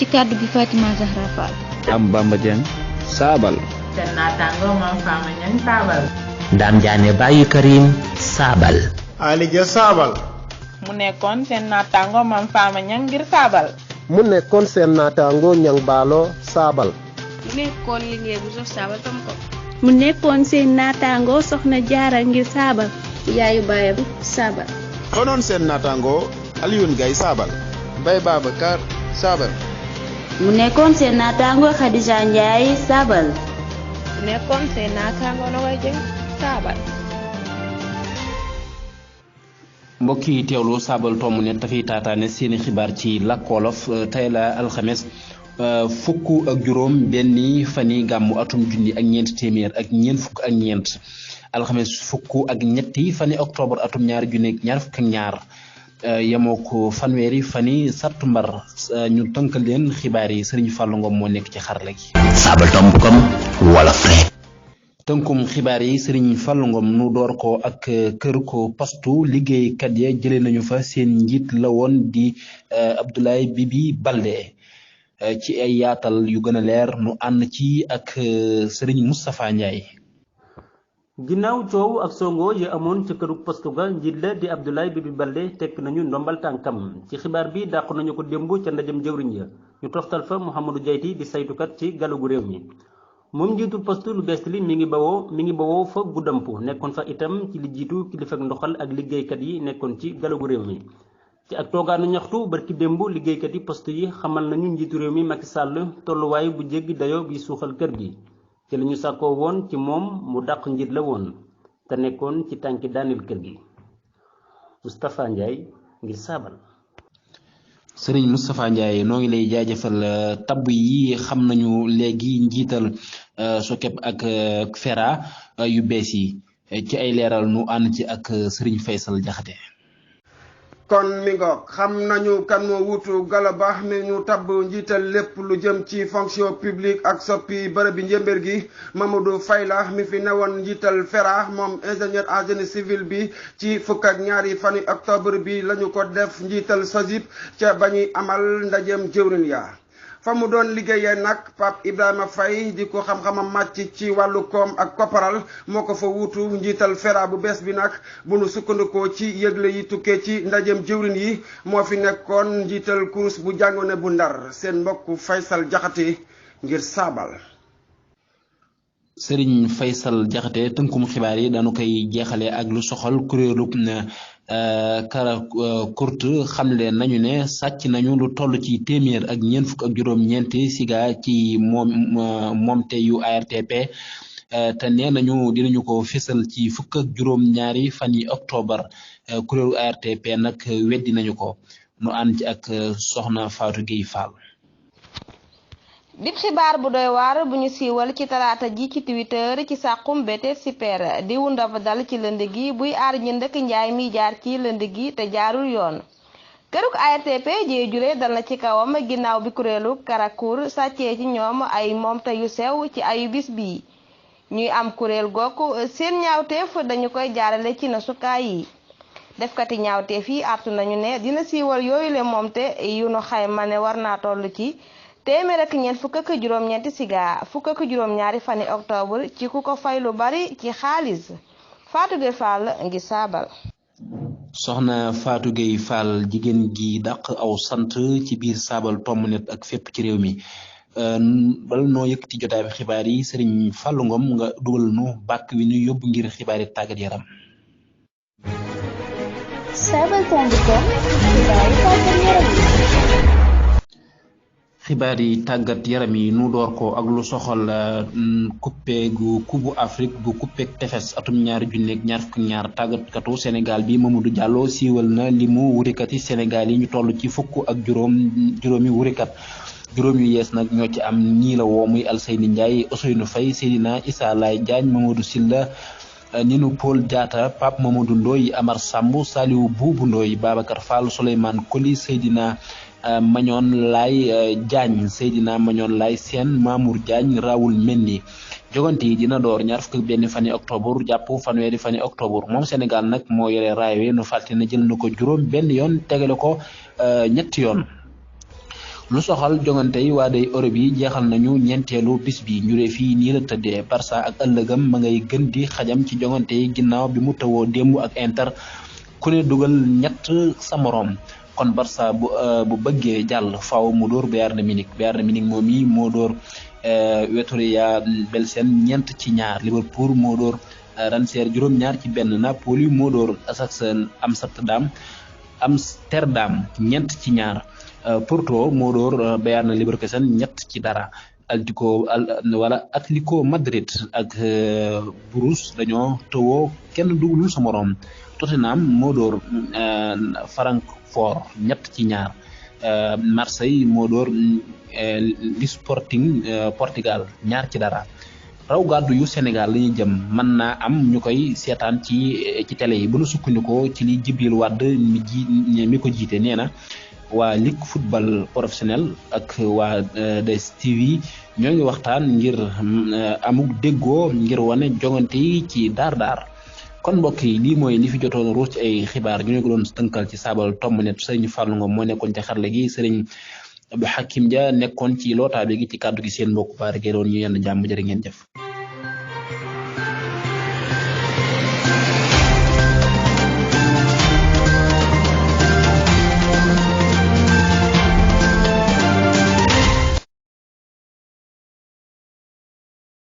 ci kàddu gi Fatima Zahra Fall. am Bamba Dieng saabal. seen naataango Mame Fama Niang saabal. Dame Diané Baye Karim saabal. Ali Dia saabal. mu nekkoon seen naataango Mame Fama Niang ngir saabal. mu nekkoon seen naataango Niang Baalo saabal. mu nekkoon liggéey bu sof saabal tam ko. mu nekkoon seen naataango Soxna Jaara ngir saabal. yaayu baayam saabal. konoon seen naataango Alioune Gaye saabal. Mbaye Babacar saabal. mu nekkoon seen naataango Khadija Ndiaye saabal. mu nekkoon seen naataango Nogoy Dieng saabal. mbokk yi teewlu saabal tomb net dafay taataane seeni xibaar ci làkk wolof tey la alxames fukk ak juróom benni fani gàmmu atum junni ak ñeent téeméer ak ñeent fukk ak ñeent alxames fukk ak ñetti fani octobre atum ñaari junni ak ñaar fukk ak ñaar yemoo ko fanweeri fani sattumbar ñu tënkal leen xibaar yi Serigne Fallou Ngom moo nekk ci xarala gi. sabaltom.com wolof rek. tënkum xibaar yi Serigne Fallou Ngom nu door ko ak kër ko postu liggéeykat ya jëlee nañu fa seen njiit la woon di Abdoulaye Bibi Baldé ci ay yaatal yu gën a leer nu ànd ci ak Serigne Moustapha Ndiaye. ginnaaw coow ak songo yi amoon ci këru postu ga njiit la di Abdoulaye Bibi Baldé tekk nañu ndombal tànkam ci xibaar bi dàq nañu ko démb ca ndajem jëwriñ ya ñu toftal fa Mouhamadou Diayti di saytukat ci galugu réew mi. moom njiitu poste lu bees li mi ngi bawoo fa guddamp nekkoon fa itam ci li jiitu kilifa ak ndoxal ak liggéeykat yi nekkoon ci galugu réew mi. ci ak toogaanu ñaxtu barki démb liggéeykat yi poste yi xamal nañu njiitu réew mi Macky Sall tolluwaay bu jéggi dayo bi suuxal kër gi ci la ñu sàkkoo woon ci moom mu dàq njiit la woon te nekkoon ci tànki daaneel kër gi. Moustapha Ndiaye ngir saabal. Serigne Moustapha Ndiaye noo ngi lay jaajëfal tabb yi xam nañu léegi njiital SOCEP ak FERA yu bees yi ci ay leeral nu ànd ci ak Serigne Faysal Jaxate. kon mi ngoog xam nañu kan moo wuutu Gallo Ba mi ñu tabb njiital lépp lu jëm ci fonction publique ak soppi bërëb bi njëmbër gi Mamadou Faye la mi fi newoon njiital FERA moom ingénieur en génie civil bi ci fukk ak ñaari fani octobre bi lañu ko def njiital SOGIP ca bañuy amal ndajem jëwrin ya fa mu doon liggéeyee nag Pape Ibrahima Faye di ko xam-xamam màcc ci wàllu koom ak kopparal moo ko fa wuutu njiital FERA bu bees bi nag bu nu sukkandikoo ci yëgle yi tukkee ci ndajem jëwrin yi moo fi nekkoon njiital kurus bu jàngoone bu Ndar seen mbokku Faysal Jaxate ngir saabal. Serigne Faysal Jaxate tënkum xibaar yi dañu koy jeexale ak lu soxal kuréelu Kara Kurte xamle nañu ne sàcc nañu lu toll ci téeméer ak ñeent fukk ak juróom-ñeenti siga ci moomte yu ARTP te nee nañu dinañu ko fésal ci fukk ak juróom-ñaari fan yi octobre kuréelu ARTP nag weddi nañu ko nu ànd ci ak soxna Fatou Gueye Fall. dib xibaar bu doy waar bu ñu siiwal ci talaata ji ci Twitter ci sàqum bete super di wu dafa dal ci lënd gi buy aar ñi ndëkk njaay mi jaar ci lënd gi te jaarul yoon. këruk ARTP jee jure dal na ci kawam ginnaaw bi kuréelu Karakour sàccee ci ñoom ay moomte yu sew ci ayu bis bi ñuy am kuréel gokk seen ñaawteef dañu koy jaarale ci nasukaay yi. defkati ñaawteef yi artu nañu ne dina siiwal yooyu le moomte yu nu xayma ne war naa toll ci téeméer ak ñeent fukk ak juróom-ñeenti siga fukk ak juróom-ñaari fani octobre ci ku ko fay lu bari ci xaalis. Fatou Gueye Fall ngi saabal. soxna Fatou Gueye Fall jigéen gi dàq aw sant ci biir saabal tomb net ak fépp ci réew mi bal noo yëkkati jotaay bi xibaar yi Serigne Fallou Ngom nga dugal nu bàkk wi ñu yóbbu ngir xibaar yi tàggat yaram. saabal.com xibaar yi tàggat yaram yi nu door ko ak lu soxal coupe bu Afrique bu coupe tefes atum ñaari junni ak ñaar fukk ñaar tàggatkatu Sénégal bi Mamadou Diallo siiwal na limu wurikat yi Sénégal yi ñu toll ci fukk ak juróomi wurikat juróom yu yees nag ñoo ci am ñii la woo muy Alseyni Ndiaye Ousseynou Faye Seydina Issa Laye Diagne Mamadou Silla Ninu Paul Diatta Pape Mamadou Ndoye Amar Samb Saliou Boubou Ndoye Babacar Fall Souleymane Koli Seydina Magnon Lay Diagne Seydina Magnon Lay Sène Mamour Diagne Raoul Mendy jogante yi dina door ñaar fukk benn fani octobre jàpp fanweeri fani octobre moom Sénégal nag moo yore raay wi nu fàtte na jël na ko juróom benn yoon tegale ko ñetti yoon lu soxal jongante yi waa day Europe yi jeexal nañu ñeenteelu bis bi ñu fii nii la tëddee Barça ak ëllëgam ma ngay gën di xajam ci jongante yi ginnaaw bi mu tawoo démb ak Inter ku ne dugal ñett sa morom kon Barça bu bëggee jàll faaw mu dóor Bayern Munich moom yi moo dóor Victoria Belsen 4-2 Liverpool moo dóor Ranser 7-2 Napoli moo dóor Ajax Amsterdam 4-2 Porto moo dóor Bayern Leverkusen 3-0 Atlético Madrid ak Bruges dañoo tawoo kenn dugalul sa morom Tottenham moo dóor Francfort 3-2 Marseille moo dóor Sporting Portugal 2-0 raw gàddu yu Sénégal lañuy jëm mën naa am ñu koy seetaan ci télé yi bu nu sukkandikoo ci li Jibril Wade mi ko jiite nee na waa Ligue football professionnel ak waa DSTV ñoo ngi waxtaan ngir amuk déggoo ngir wane jongante yi ci daar kon mbokk yi lii mooy li fi jotoon ruus ci ay xibaar ñu ne ko doon tënkal ci Saabal tomb net Serigne Fallou Ngom moo nekkoon ci xarale gi Serigne Abdou Hakim Dia nekkoon ci lootaa bi gi ci kàddu gi seen mbokk baare doon ñu yenn jàmm jërë ngeen jëf